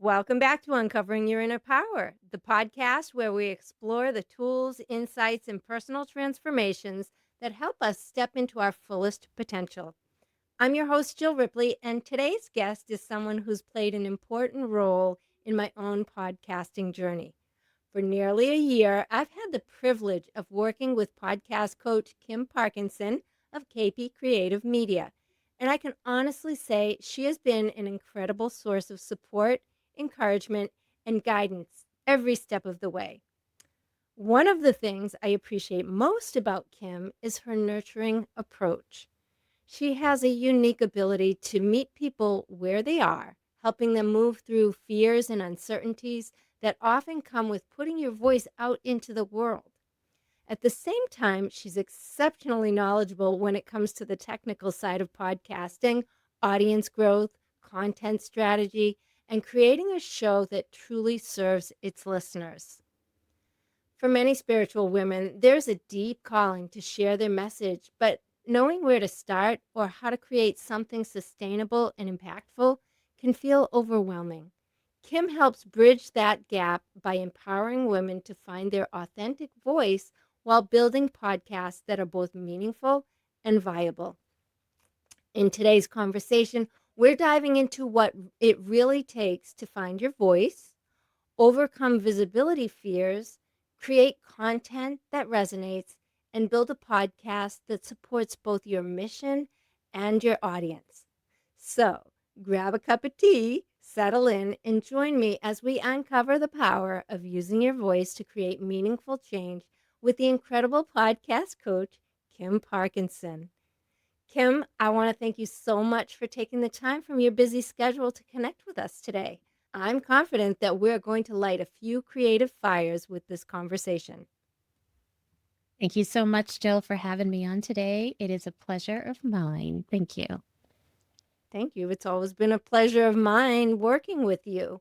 Welcome back to Uncovering Your Inner Power, the podcast where we explore the tools, insights, and personal transformations that help us step into our fullest potential. I'm your host, Jill Ripley, and today's guest is someone who's played an important role in my own podcasting journey. For nearly a year, I've had the privilege of working with podcast coach Kim Parkinson of KP Creative Media. And I can honestly say she has been an incredible source of support, encouragement, and guidance every step of the way. One of the things I appreciate most about Kim is her nurturing approach. She has a unique ability to meet people where they are, helping them move through fears and uncertainties that often come with putting your voice out into the world. At the same time, she's exceptionally knowledgeable when it comes to the technical side of podcasting, audience growth, content strategy, and creating a show that truly serves its listeners. For many spiritual women, there's a deep calling to share their message, but knowing where to start or how to create something sustainable and impactful can feel overwhelming. Kim helps bridge that gap by empowering women to find their authentic voice while building podcasts that are both meaningful and viable. In today's conversation, we're diving into what it really takes to find your voice, overcome visibility fears, create content that resonates, and build a podcast that supports both your mission and your audience. So, grab a cup of tea, settle in, and join me as we uncover the power of using your voice to create meaningful change with the incredible podcast coach, Kim Parkinson. Kim, I want to thank you so much for taking the time from your busy schedule to connect with us today. I'm confident that we're going to light a few creative fires with this conversation. Thank you so much, Jill, for having me on today. It is a pleasure of mine. Thank you. Thank you. It's always been a pleasure of mine working with you.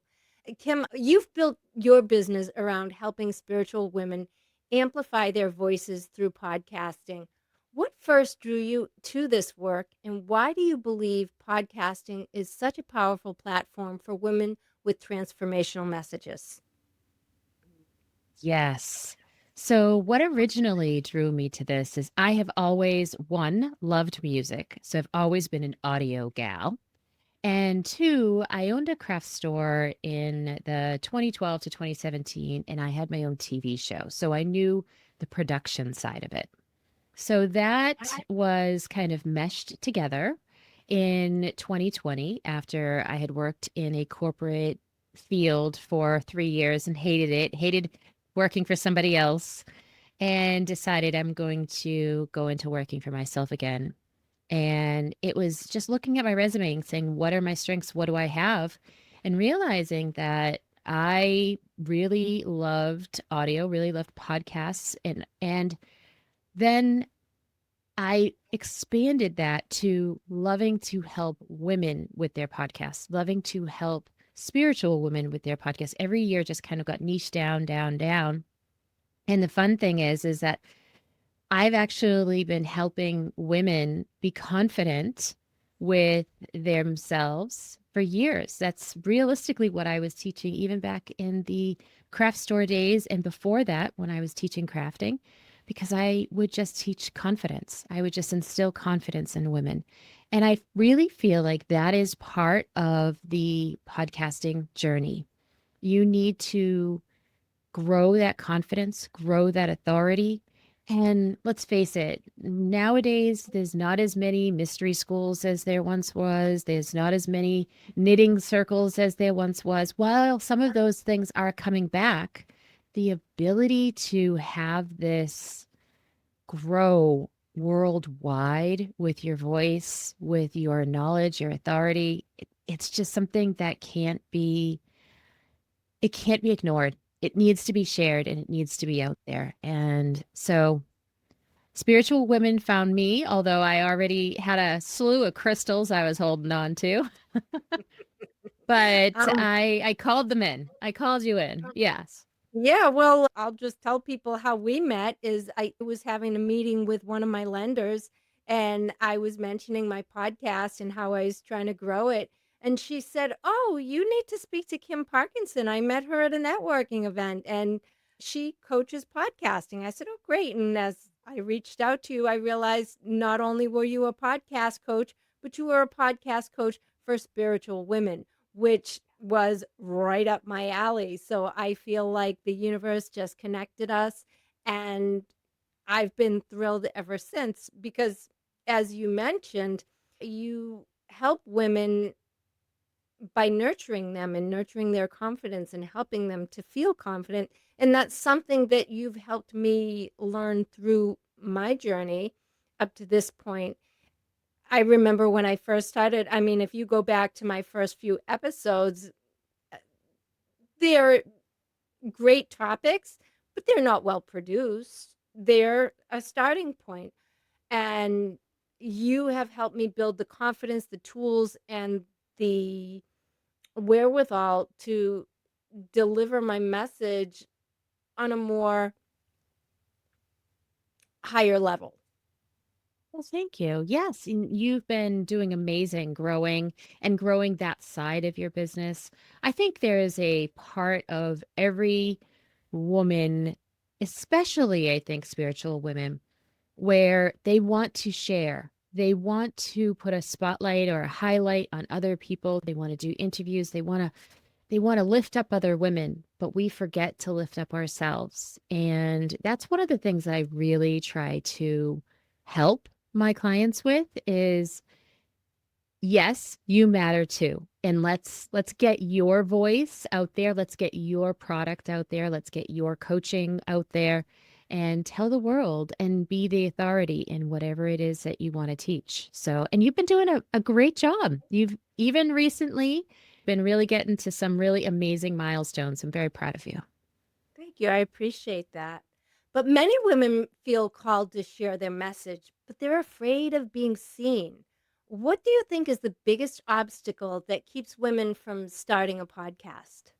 Kim, you've built your business around helping spiritual women amplify their voices through podcasting. What first drew you to this work, and why do you believe podcasting is such a powerful platform for women with transformational messages? Yes. So, what originally drew me to this is I have always, one, loved music. So, I've always been an audio gal. And two, I owned a craft store in the 2012 to 2017, and I had my own TV show. So, I knew the production side of it. So that was kind of meshed together in 2020 after I had worked in a corporate field for 3 years and hated working for somebody else, and decided I'm going to go into working for myself again. And it was just looking at my resume and saying, what are my strengths? What do I have? And realizing that I really loved audio, really loved podcasts, and then I expanded that to loving to help women with their podcasts, loving to help spiritual women with their podcasts. Every year just kind of got niched down, down, down. And the fun thing is that I've actually been helping women be confident with themselves for years. That's realistically what I was teaching even back in the craft store days and before that when I was teaching crafting, because I would just teach confidence. I would just instill confidence in women. And I really feel like that is part of the podcasting journey. You need to grow that confidence, grow that authority. And let's face it, nowadays there's not as many mystery schools as there once was. There's not as many knitting circles as there once was. While some of those things are coming back, the ability to have this grow worldwide with your voice, with your knowledge, your authority, it's just something that can't be ignored. It needs to be shared and it needs to be out there. And so spiritual women found me, although I already had a slew of crystals I was holding on to. But Um, I called them in. I called you in. Yes. yeah, well, I'll just tell people how we met is I was having a meeting with one of my lenders and I was mentioning my podcast and how I was trying to grow it. And she said, "Oh, you need to speak to Kim Parkinson. I met her at a networking event and she coaches podcasting." I said, "Oh, great." And as I reached out to you, I realized not only were you a podcast coach, but you were a podcast coach for spiritual women, which was right up my alley. So I feel like the universe just connected us. And I've been thrilled ever since because, as you mentioned, you help women by nurturing them and nurturing their confidence and helping them to feel confident. And that's something that you've helped me learn through my journey up to this point. I remember when I first started, I mean, if you go back to my first few episodes, uh, they're great topics, but they're not well produced. They're a starting point. And you have helped me build the confidence, the tools, and the wherewithal to deliver my message on a more higher level. Well, thank you. Yes, and you've been doing amazing growing and growing that side of your business. I think there is a part of every woman, especially I think spiritual women, where they want to share. They want to put a spotlight or a highlight on other people. They want to do interviews. They want to lift up other women, but we forget to lift up ourselves. And that's one of the things that I really try to help my clients with is yes, you matter too. And let's get your voice out there. Let's get your product out there. Let's get your coaching out there and tell the world and be the authority in whatever it is that you want to teach. So, and you've been doing a great job. You've even recently been really getting to some really amazing milestones. I'm very proud of you. Thank you. I appreciate that. But many women feel called to share their message, but they're afraid of being seen. What do you think is the biggest obstacle that keeps women from starting a podcast?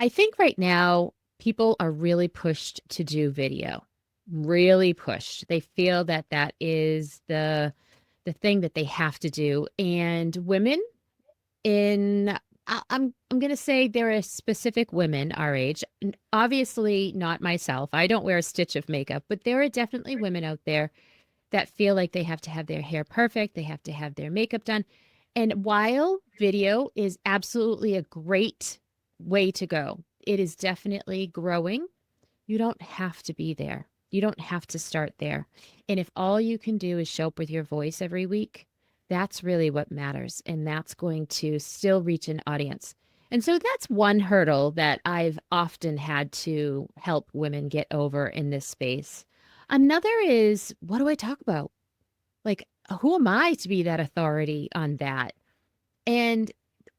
I think right now people are really pushed to do video. Really pushed. They feel that that is the thing that they have to do. And women in I'm going to say there are specific women our age. Obviously not myself. I don't wear a stitch of makeup, but there are definitely women out there that feel like they have to have their hair perfect, they have to have their makeup done. And while video is absolutely a great way to go, it is definitely growing. You don't have to be there. You don't have to start there. And if all you can do is show up with your voice every week, that's really what matters. And that's going to still reach an audience. And so that's one hurdle that I've often had to help women get over in this space. Another is what do I talk about? Like, who am I to be that authority on that? And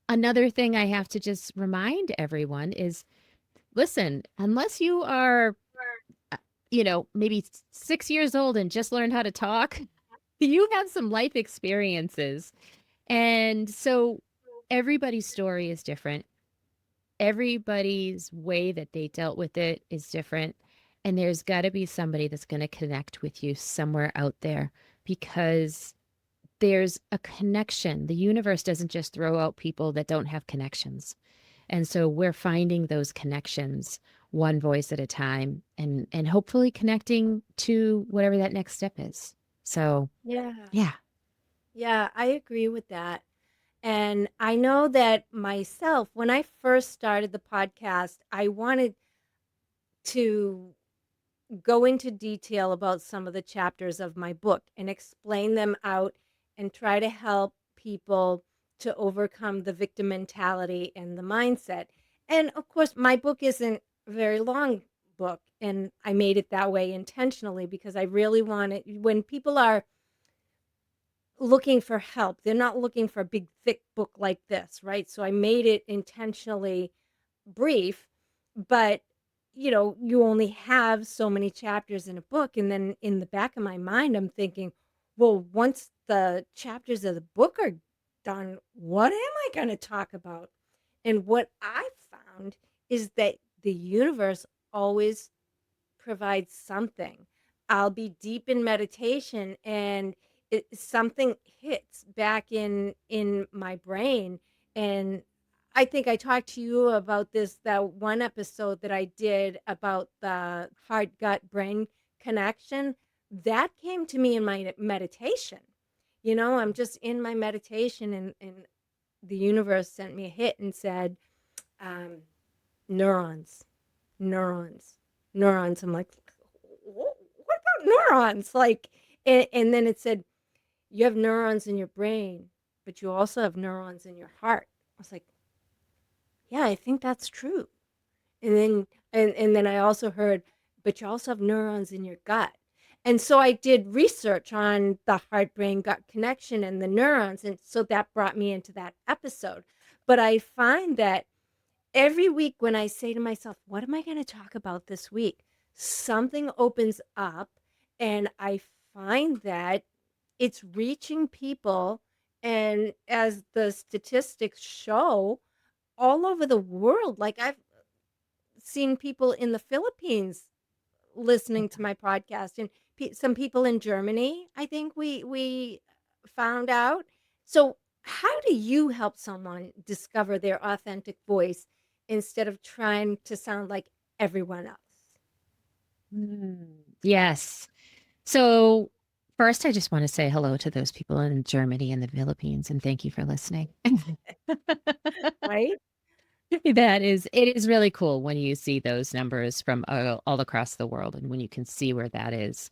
another thing I have to just remind everyone is listen, unless you are uh, maybe 6 years old and just learned how to talk, you have some life experiences. And so everybody's story is different. Everybody's way that they dealt with it is different. And there's got to be somebody that's going to connect with you somewhere out there because there's a connection. The universe doesn't just throw out people that don't have connections. And so we're finding those connections one voice at a time and hopefully connecting to whatever that next step is. So, Yeah. yeah. Yeah, I agree with that. And I know that myself, when I first started the podcast, I wanted to go into detail about some of the chapters of my book and explain them out and try to help people to overcome the victim mentality and the mindset. And of course, my book isn't a very long book, and I made it that way intentionally because I really wanted when people are looking for help, they're not looking for a big thick book like this, right? So I made it intentionally brief, but you only have so many chapters in a book. And then in the back of my mind, I'm thinking, well, once the chapters of the book are done, what am I going to talk about? And what I found is that the universe always provides something. I'll be deep in meditation and something hits back in my brain. And I think I talked to you about this, that one episode that I did about the heart gut brain connection. That came to me in my meditation. I'm just in my meditation, and the universe sent me a hit and said, um, neurons, neurons, neurons. I'm like, what about neurons? Like, and then it said, you have neurons in your brain, but you also have neurons in your heart. I was like, yeah, I think that's true. And then I also heard, but you also have neurons in your gut. And so I did research on the heart brain gut connection and the neurons. And so that brought me into that episode. But I find that every week when I say to myself, what am I going to talk about this week? Something opens up, and I find that it's reaching people. And as the statistics show, all over the world, like I've seen people in the Philippines listening to my podcast, and some people in Germany, I think we found out. So, how do you help someone discover their authentic voice instead of trying to sound like everyone else? Yes. So, first, I just want to say hello to those people in Germany and the Philippines, and thank you for listening. Right? It is really cool when you see those numbers from all across the world, and when you can see where that is.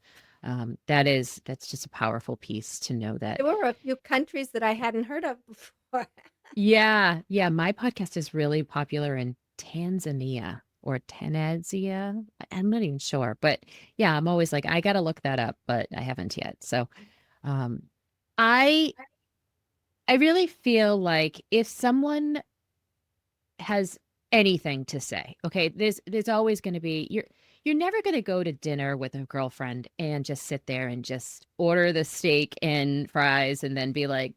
That's just a powerful piece to know that. There were a few countries that I hadn't heard of before. Yeah, yeah. My podcast is really popular in Tanzania or Tanzania. I'm not even sure, but yeah, I'm always like, I gotta look that up, but I haven't yet. So, um, I I really feel like if someone has anything to say, okay, there's always going to be you're never going to go to dinner with a girlfriend and just sit there and just order the steak and fries and then be like,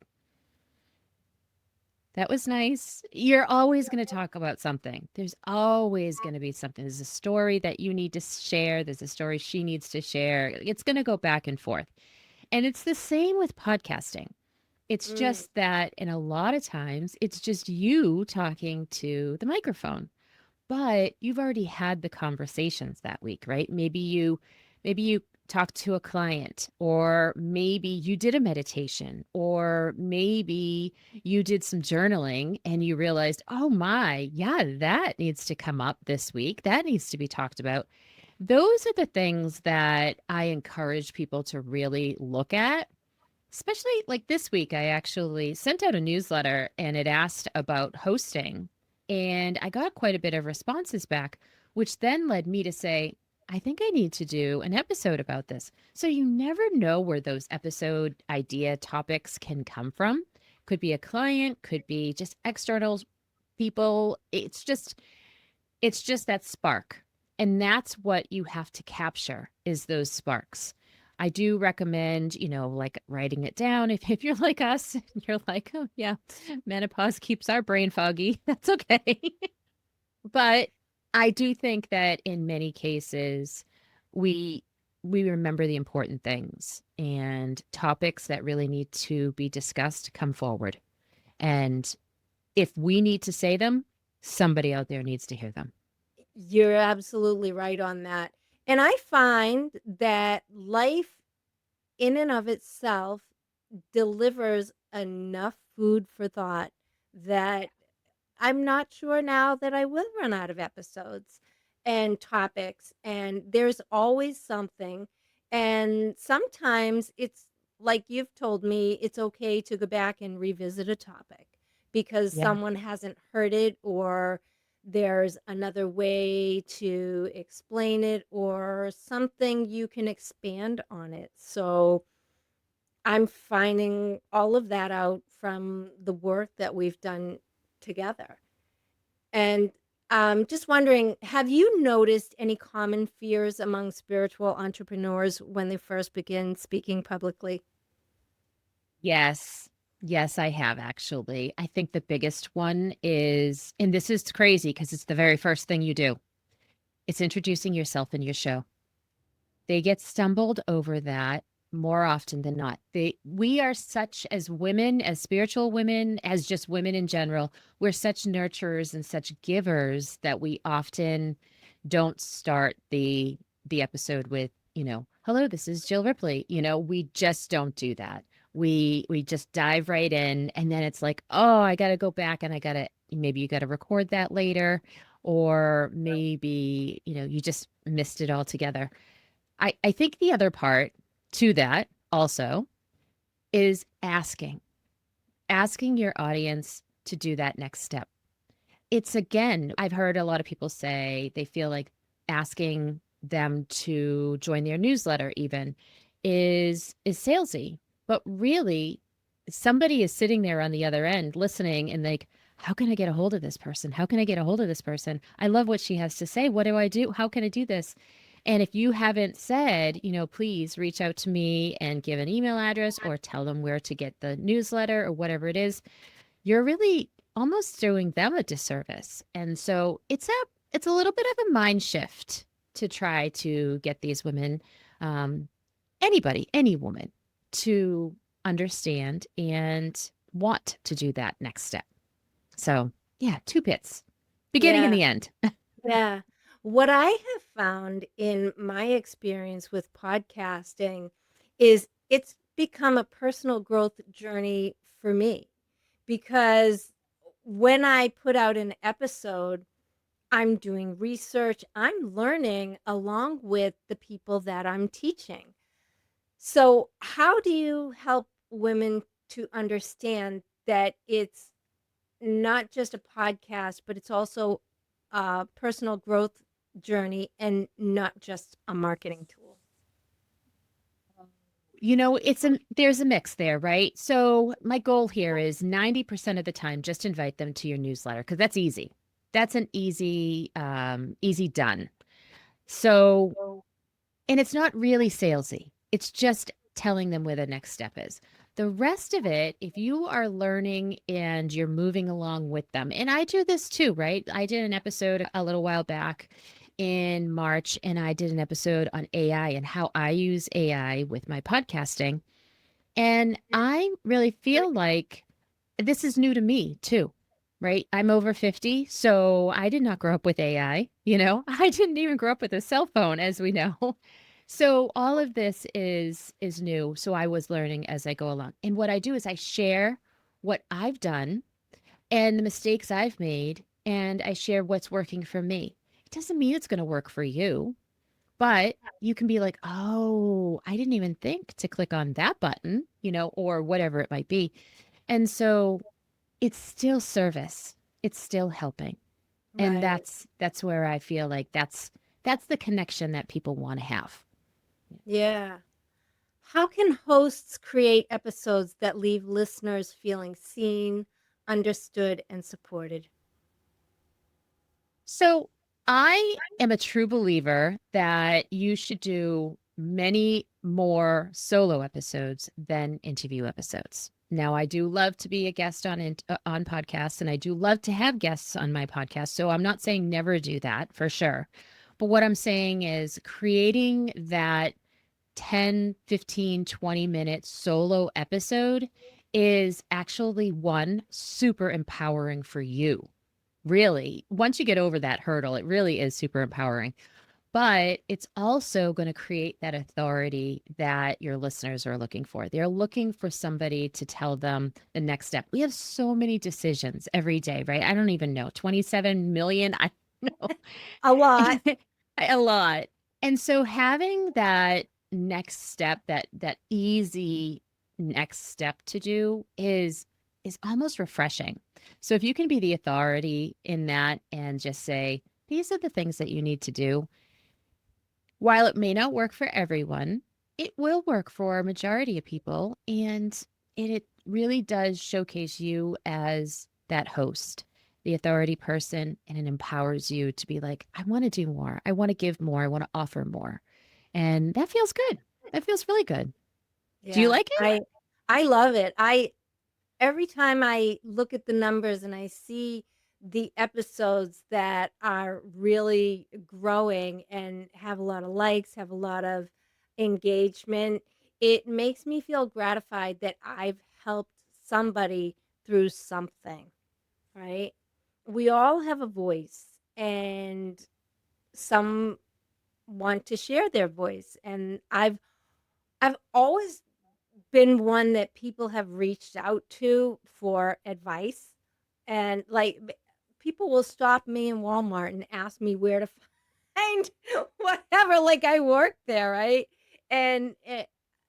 that was nice. You're always going to talk about something. There's always going to be something. There's a story that you need to share. There's a story she needs to share. It's going to go back and forth. And it's the same with podcasting. It's Mm, just that, and a lot of times, it's just you talking to the microphone, but you've already had the conversations that week, right? Maybe you talked to a client, or maybe you did a meditation, or maybe you did some journaling and you realized, oh my, yeah, that needs to come up this week. That needs to be talked about. Those are the things that I encourage people to really look at. Especially like this week, I actually sent out a newsletter and it asked about hosting. And I got quite a bit of responses back, which then led me to say, I think I need to do an episode about this. So you never know where those episode idea topics can come from. Could be a client, could be just external people. It's just that spark. And that's what you have to capture is those sparks. I do recommend, like writing it down. If you're like us, you're like, oh yeah, menopause keeps our brain foggy. That's okay. But I do think that in many cases, we we remember the important things and topics that really need to be discussed come forward. And if we need to say them, somebody out there needs to hear them. you're absolutely right on that. And I find that life in and of itself delivers enough food for thought that I'm not sure now that I will run out of episodes and topics. And there's always something. And sometimes it's like you've told me, it's okay to go back and revisit a topic because Yeah. someone hasn't heard it, or there's another way to explain it, or something you can expand on it. So I'm finding all of that out from the work that we've done together. And just wondering, have you noticed any common fears among spiritual entrepreneurs when they first begin speaking publicly? Yes. Yes, I have actually. I think the biggest one is, and this is crazy because it's the very first thing you do, it's introducing yourself in your show. They get stumbled over that. more often than not. We are such, as women, as spiritual women, as just women in general, we're such nurturers and such givers that we often don't start the episode with, hello, this is Jill Ripley. We just don't do that. We just dive right in, and then it's like, oh, I got to go back and maybe you got to record that later, or maybe, you just missed it altogether. I think the other part to that also is asking your audience to do that next step. It's, again, I've heard a lot of people say they feel like asking them to join their newsletter even is salesy. But really, somebody is sitting there on the other end listening and like, how can I get a hold of this person? How can I get a hold of this person? I love what she has to say. What do I do? How can I do this? And if you haven't said, please reach out to me and give an email address or tell them where to get the newsletter or whatever it is, you're really almost doing them a disservice. And so it's a little bit of a mind shift to try to get these women, um, anybody, any woman, to understand and want to do that next step. So yeah, two bits, beginning and Yeah. the end. Yeah. What I have found in my experience with podcasting is it's become a personal growth journey for me because when I put out an episode, I'm doing research, I'm learning along with the people that I'm teaching. So, how do you help women to understand that it's not just a podcast, but it's also a personal growth journey and not just a marketing tool? There's a mix there, right? So my goal here is 90% of the time, just invite them to your newsletter because that's easy. That's an easy done. So, and it's not really salesy. It's just telling them where the next step is. The rest of it, if you are learning and you're moving along with them, and I do this too, right? I did an episode a little while back in March, and I did an episode on AI and how I use AI with my podcasting. And I really feel like this is new to me too, right? I'm over 50, so I did not grow up with AI, I didn't even grow up with a cell phone, as we know. So all of this is new. So I was learning as I go along. And what I do is I share what I've done and the mistakes I've made, and I share what's working for me. It doesn't mean it's going to work for you, but you can be like, oh, I didn't even think to click on that button, or whatever it might be. And so it's still service. It's still helping. And Right. that's where I feel like that's the connection that people want to have. Yeah. How can hosts create episodes that leave listeners feeling seen, understood, and supported? So I am a true believer that you should do many more solo episodes than interview episodes. Now, I do love to be a guest on podcasts, and I do love to have guests on my podcast. So I'm not saying never do that for sure. But what I'm saying is creating that 10, 15, 20-minute solo episode is actually one super empowering for you. Really, once you get over that hurdle, it really is super empowering. But it's also going to create that authority that your listeners are looking for. They're looking for somebody to tell them the next step. We have so many decisions every day, right? I don't even know, 27 million. I don't know. A lot. A lot. And so having that next step, that easy next step to do is almost refreshing. So if you can be the authority in that and just say, these are the things that you need to do, while it may not work for everyone, it will work for a majority of people. And it really does showcase you as that host, the authority person, and it empowers you to be like, I want to do more. I want to give more. I want to offer more. And that feels good. That feels really good. Do you Yeah. like it? I love it. I Every time I look at the numbers and I see the episodes that are really growing and have a lot of likes, have a lot of engagement, it makes me feel gratified that I've helped somebody through something, right? We all have a voice, and some want to share their voice, and I've always been one that people have reached out to for advice, and, like, people will stop me in Walmart and ask me where to find whatever, like, I work there, right? And,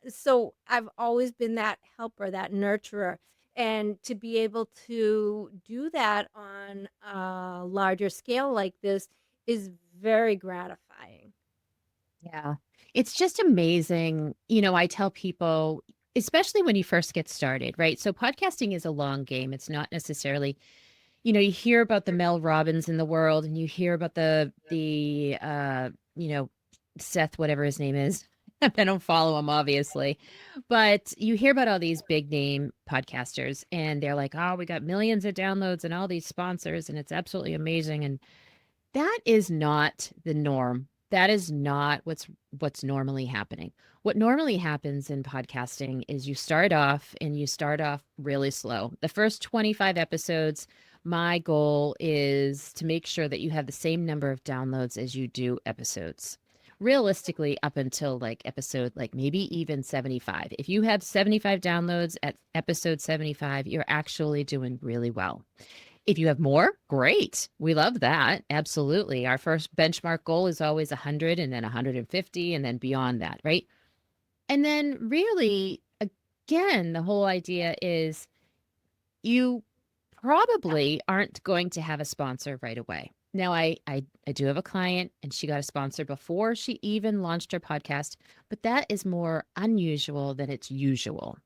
so I've always been that helper, that nurturer, and to be able to do that on a larger scale like this is very gratifying. Yeah. It's just amazing. I tell people, especially when you first get started, right? So podcasting is a long game. It's not necessarily, you hear about the Mel Robbins in the world and you hear about the you know, Seth, whatever his name is. I don't follow him, obviously. But you hear about all these big name podcasters and they're like, oh, we got millions of downloads and all these sponsors and it's absolutely amazing. And that is not the norm. That is not what's normally happening. What normally happens in podcasting is you start off really slow. The first 25 episodes, my goal is to make sure that you have the same number of downloads as you do episodes. Realistically, up until like episode, like maybe even 75. If you have 75 downloads at episode 75, you're actually doing really well. If you have more, great. We love that. Absolutely. Our first benchmark goal is always 100 and then 150 and then beyond that, right? And then really, again, the whole idea is you probably aren't going to have a sponsor right away. Now, I do have a client and she got a sponsor before she even launched her podcast, but that is more unusual than it's usual.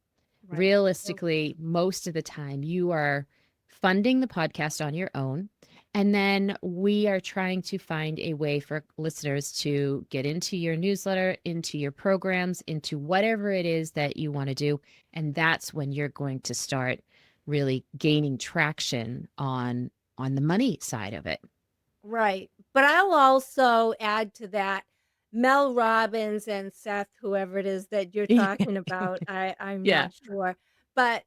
Right. So Realistically, most of the time you are funding the podcast on your own. And then we are trying to find a way for listeners to get into your newsletter, into your programs, into whatever it is that you want to do. And that's when you're going to start really gaining traction on the money side of it. right, but I'll also add to that, Mel Robbins and Seth, whoever it is that you're talking about, I'm Yeah. not sure, but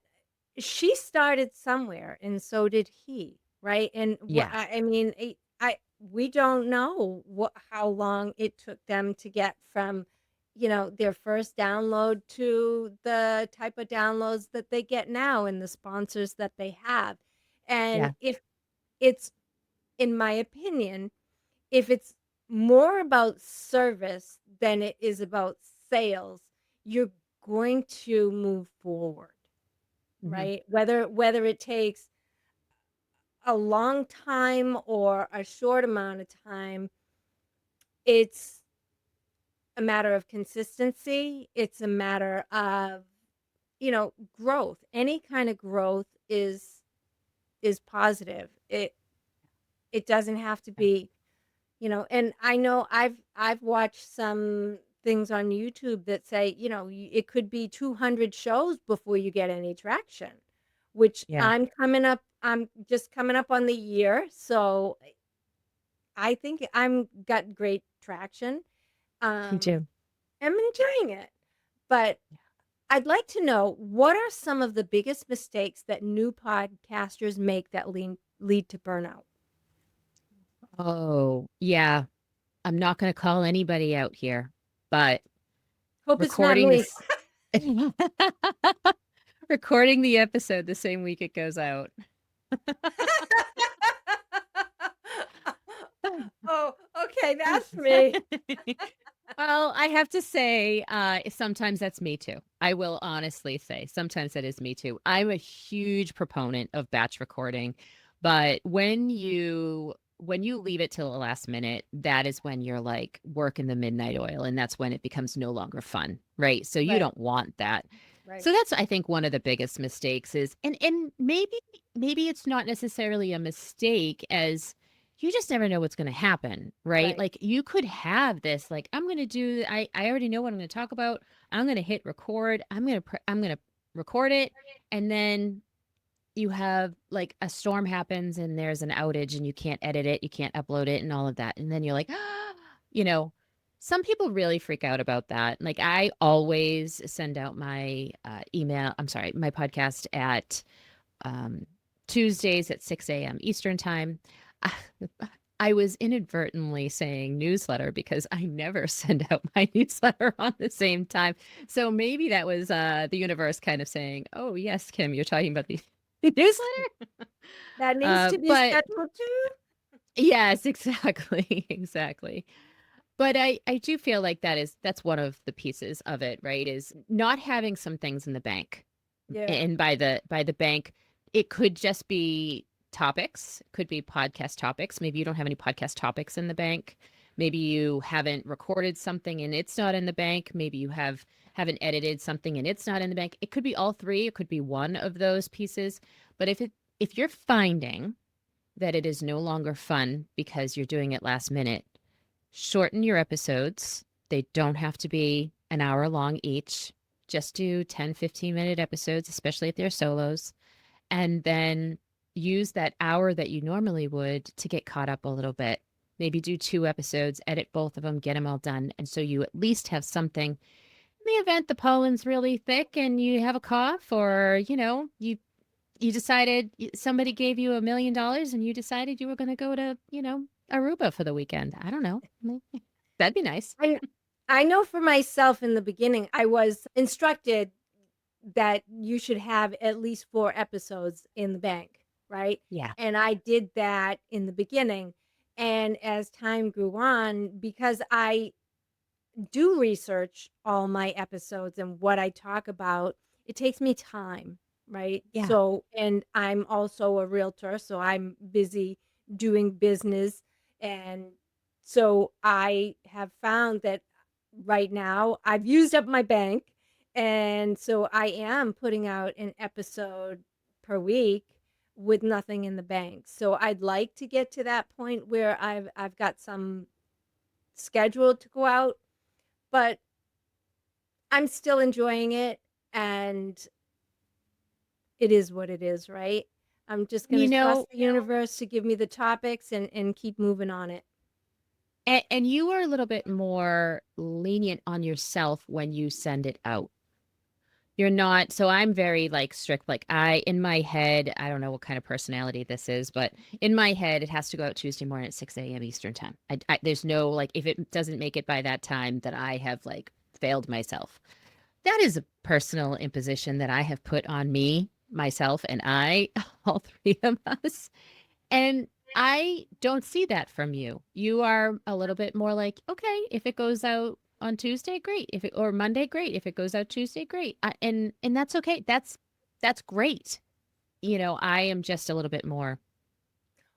she started somewhere and so did he, right? And what Yeah. I mean, I we don't know what how long it took them to get from, their first download to the type of downloads that they get now and the sponsors that they have. And Yeah. if it's in my opinion, if it's more about service than it is about sales, you're going to move forward, Mhm. right? Whether it takes a long time or a short amount of time, it's a matter of consistency. It's a matter of, growth. Any kind of growth is positive. It doesn't have to be. And I know I've watched some things on YouTube that say, it could be 200 shows before you get any traction, which Yeah. I'm just coming up on the year, so I think I'm got great traction. Me Um, too. I'm enjoying it. But I'd like to know, what are some of the biggest mistakes that new podcasters make that lead to burnout? Oh, yeah. I'm not going to call anybody out here, but Hope it's not recording me. this recording the episode the same week it goes out. Oh, okay, that's me. Well, I have to say, sometimes that's me too. I will honestly say, sometimes that is me too. I'm a huge proponent of batch recording, but when you leave it till the last minute, that is when you're like working the midnight oil, and that's when it becomes no longer fun, right? So you Right, don't want that. right, So that's I think one of the biggest mistakes is, and maybe it's not necessarily a mistake as you just never know what's going to happen, right? right. Like you could have this, like I'm going to do, I already know what I'm going to talk about. I'm going to hit record. I'm going to record it, and then you have like a storm happens and there's an outage and you can't edit it, you can't upload it, and all of that, and then you're like, you know. Some people really freak out about that. Like I always send out my my podcast at um, Tuesdays at 6 a.m. Eastern time. I, I was inadvertently saying newsletter because I never send out my newsletter on the same time. So maybe that was the universe kind of saying, "Oh yes, Kim, you're talking about the newsletter." That needs to be But scheduled too. yes, exactly, exactly. But I do feel like that's one of the pieces of it, right? Is not having some things in the bank. Yeah. And by the bank, it could just be topics, could be podcast topics. Maybe you don't have any podcast topics in the bank. Maybe you haven't recorded something and it's not in the bank. Maybe you haven't edited something and it's not in the bank. It could be all three. It could be one of those pieces. But if you're finding that it is no longer fun because you're doing it last minute, shorten your episodes. They don't have to be an hour long each. Just do 10, 15-minute episodes, especially if they're solos. And then use that hour that you normally would to get caught up a little bit. Maybe do 2 episodes, edit both of them, get them all done. And so you at least have something in the event the pollen's really thick and you have a cough, or, you decided somebody gave you $1 million and you decided you were going to go to, Aruba for the weekend. I don't know. That'd be nice. I I know for myself in the beginning, I was instructed that you should have at least 4 episodes in the bank, right? Yeah. And I did that in the beginning, and as time grew on, because I do research all my episodes and what I talk about, it takes me time, right? Yeah. So, and I'm also a realtor, so I'm busy doing business. And so I have found that right now I've used up my bank. And so I am putting out an episode per week with nothing in the bank. So I'd like to get to that point where I've got some scheduled to go out, but I'm still enjoying it, and it is what it is, right? I'm just You gonna trust know, the universe to give me the topics and keep moving on it. and you are a little bit more lenient on yourself when you send it out. You're not, so I'm very like strict. Like in my head, I don't know what kind of personality this is, but in my head, it has to go out Tuesday morning at 6 a.m. Eastern time. There's no, like, if it doesn't make it by that time, that I have like failed myself. That is a personal imposition that I have put on me, myself, and I, all three of us. And I don't see that from you. You are a little bit more like, okay, if it goes out on Tuesday, great. If it or Monday, great. If it goes out Tuesday, great. And that's okay. That's great. I am just a little bit more.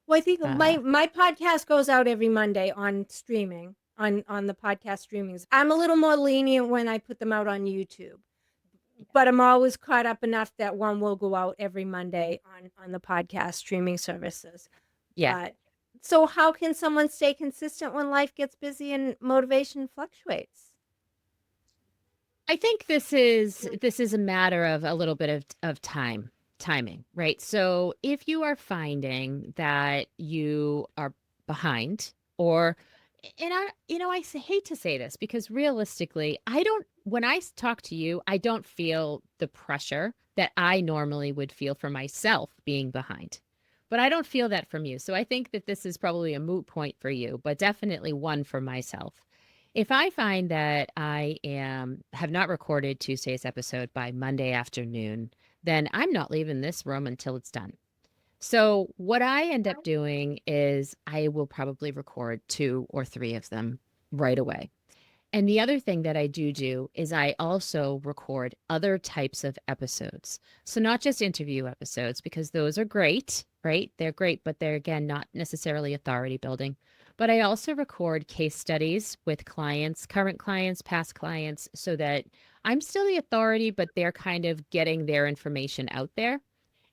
Well, I think uh my podcast goes out every Monday on streaming, on the podcast streamings. I'm a little more lenient when I put them out on YouTube, but I'm always caught up enough that one will go out every Monday on the podcast streaming services. yeah. But so how can someone stay consistent when life gets busy and motivation fluctuates? I think this is a matter of a little bit of timing, right? So if you are finding that you are behind, or and hate to say this because realistically, I don't when talk to you, I don't feel the pressure that I normally would feel for myself being behind. But I don't feel that from you. So I think that this is probably a moot point for you, but definitely one for myself. If I find that I have not recorded Tuesday's episode by Monday afternoon, then I'm not leaving this room until it's done. So what I end up doing is I will probably record 2 or 3 of them right away. And the other thing that I do is I also record other types of episodes. So not just interview episodes, because those are great, right? They're great, but they're, again, not necessarily authority building. But I also record case studies with clients, current clients, past clients, so that I'm still the authority, but they're kind of getting their information out there.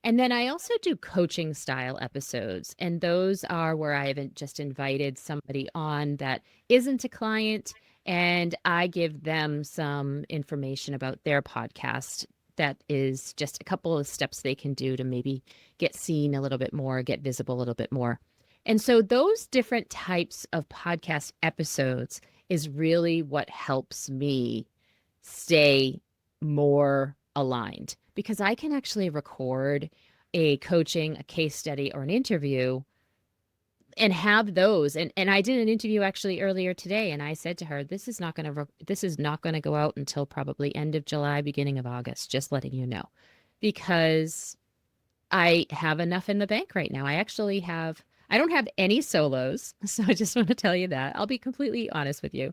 And then I also do coaching style episodes. And those are where I haven't just invited somebody on that isn't a client, and I give them some information about their podcast that is just a couple of steps they can do to maybe get seen a little bit more, get visible a little bit more. And so those different types of podcast episodes is really what helps me stay more aligned because I can actually record a coaching, a case study, or an interview and have those. And I did an interview actually earlier today, and I said to her, this is not going to go out until probably end of July, beginning of August, just letting you know. Because I have enough in the bank right now. I don't have any solos, so I just want to tell you that. I'll be completely honest with you.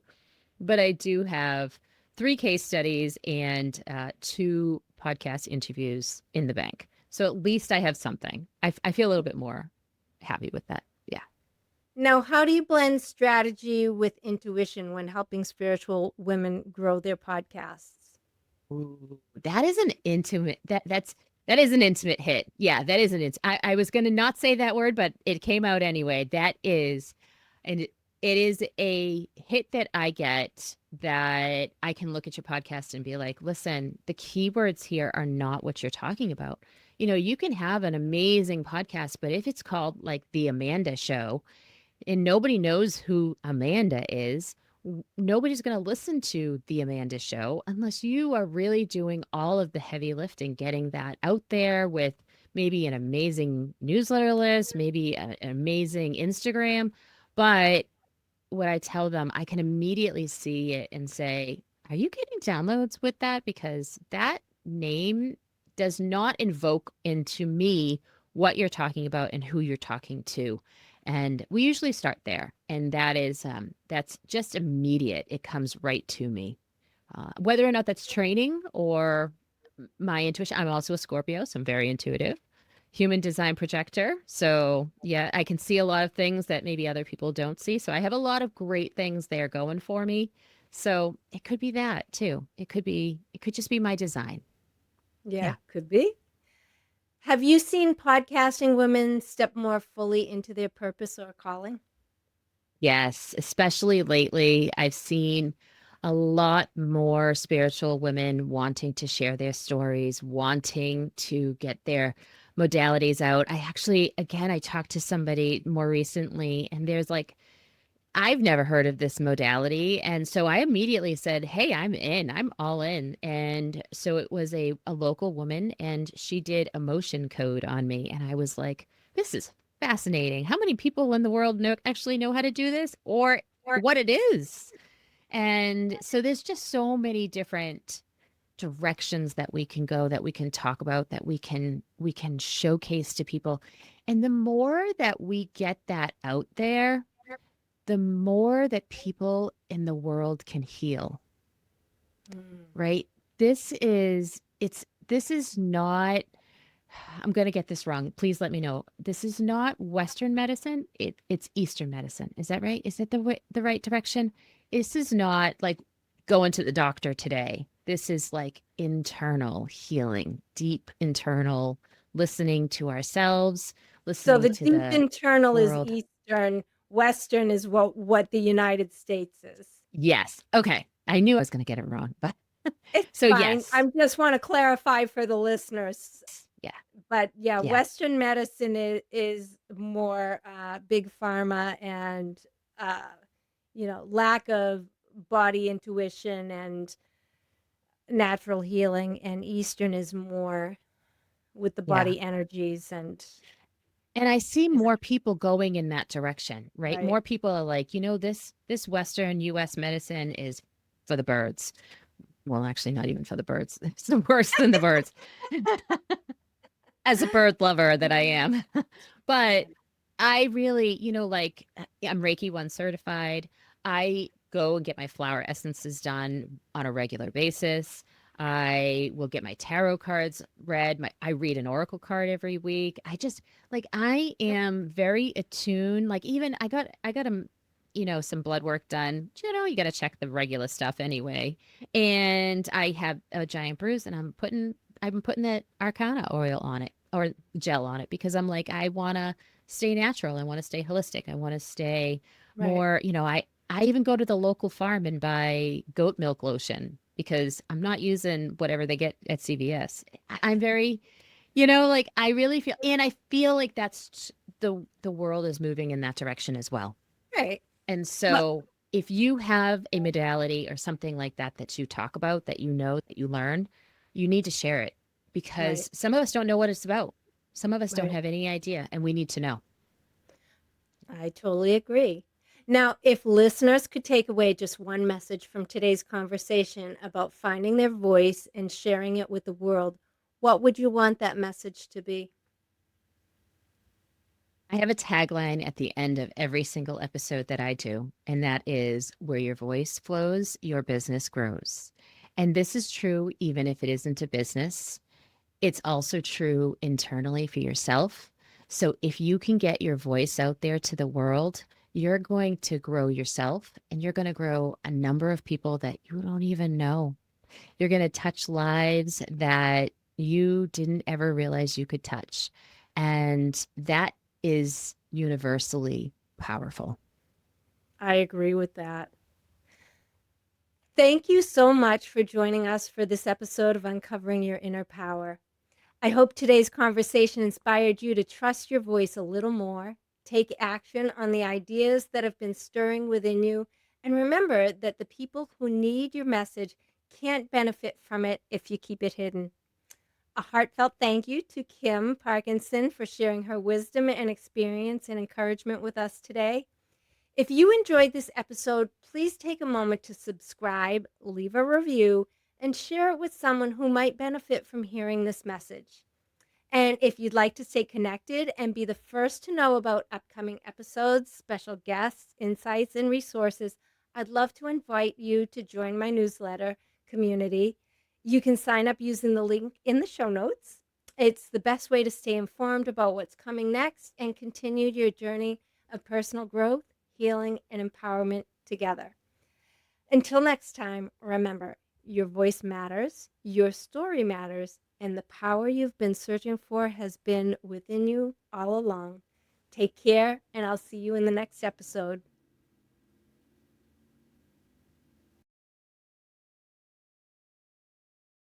But I do have 3 case studies and 2 podcast interviews in the bank. So at least I have something. I feel a little bit more happy with that. Yeah. Now, how do you blend strategy with intuition when helping spiritual women grow their podcasts? Ooh, that is an intimate that is an intimate hit. Yeah, that is an int I was gonna not say that word, but it came out anyway. That is and it is a hit that I get that I can look at your podcast and be like, listen, the keywords here are not what you're talking about. You know, you can have an amazing podcast, but if it's called like the Amanda Show, and nobody knows who Amanda is, nobody's going to listen to the Amanda Show unless you are really doing all of the heavy lifting, getting that out there with maybe an amazing newsletter list, maybe an amazing Instagram. But what I tell them, I can immediately see it and say, are you getting downloads with that? Because that name does not invoke into me what you're talking about and who you're talking to. And we usually start there. And that's just immediate. It comes right to me. Whether or not that's training or my intuition, I'm also a Scorpio, so I'm very intuitive human design projector. So, yeah, I can see a lot of things that maybe other people don't see. So, I have a lot of great things there going for me. So, it could be that too. It could just be my design. Yeah, Yeah. could be. Have you seen podcasting women step more fully into their purpose or calling? Yes, especially lately, I've seen a lot more spiritual women wanting to share their stories, wanting to get their modalities out. I talked to somebody more recently, and there's like, I've never heard of this modality. And so I immediately said, hey, I'm in, I'm all in. And so it was a local woman and she did emotion code on me. And I was like, this is fascinating. How many people in the world actually know how to do this or what it is? And so there's just so many different directions that we can go, that we can talk about, that we can showcase to people. And the more that we get that out there, the more that people in the world can heal, Mm. right? This is not, I'm going to get this wrong. Please let me know. This is not Western medicine. It's Eastern medicine. Is that right? Is that the right direction? This is not like going to the doctor today. This is like internal healing, deep internal listening to ourselves, So listening the to deep the internal is world. Eastern, Western is what the United States is. Yes. Okay. I knew I was going to get it wrong, but It's so fine. yes. I just want to clarify for the listeners. Yeah. But yeah, Yeah. Western medicine is more big pharma and uh, lack of body intuition and natural healing, and Eastern is more with the Yeah. body energies and And I see is more people going in that direction, right? right, More people are like, this Western US medicine is for the birds. Well, actually not even for the birds. It's worse than the birds. As a bird lover that I am. But I really, I'm Reiki 1 certified. I go and get my flower essences done on a regular basis. I will get my tarot cards read. I read an oracle card every week. I am very attuned. Like even I got some blood work done. You got to check the regular stuff anyway. And I have a giant bruise and I've been putting that Arcana oil on it or gel on it because I'm like, I want to stay natural. I want to stay holistic. I want to stay right, more, I even go to the local farm and buy goat milk lotion because I'm not using whatever they get at CVS. I'm very, like I really feel, and I feel like that's the world is moving in that direction as well. right. And Well, so, if you have a modality or something like that that you talk about, that you know, that you learn, you need to share it Right, because some of us don't know what it's about. Some of us don't right. have any idea, and we need to know. I totally agree. Now, if listeners could take away just one message from today's conversation about finding their voice and sharing it with the world, what would you want that message to be? I have a tagline at the end of every single episode that I do, and that is where your voice flows, your business grows. And this is true even if it isn't a business. It's also true internally for yourself. So if you can get your voice out there to the world, you're going to grow yourself and you're going to grow a number of people that you don't even know. You're going to touch lives that you didn't ever realize you could touch. And that is universally powerful. I agree with that. Thank you so much for joining us for this episode of Uncovering Your Inner Power. I hope today's conversation inspired you to trust your voice a little more, take action on the ideas that have been stirring within you, and remember that the people who need your message can't benefit from it if you keep it hidden. A heartfelt thank you to Kim Parkinson for sharing her wisdom and experience and encouragement with us today. If you enjoyed this episode, please take a moment to subscribe, leave a review, and share it with someone who might benefit from hearing this message. And if you'd like to stay connected and be the first to know about upcoming episodes, special guests, insights, and resources, I'd love to invite you to join my newsletter community. You can sign up using the link in the show notes. It's the best way to stay informed about what's coming next and continue your journey of personal growth, healing, and empowerment together. Until next time, remember your voice matters, your story matters, and the power you've been searching for has been within you all along. Take care, and I'll see you in the next episode.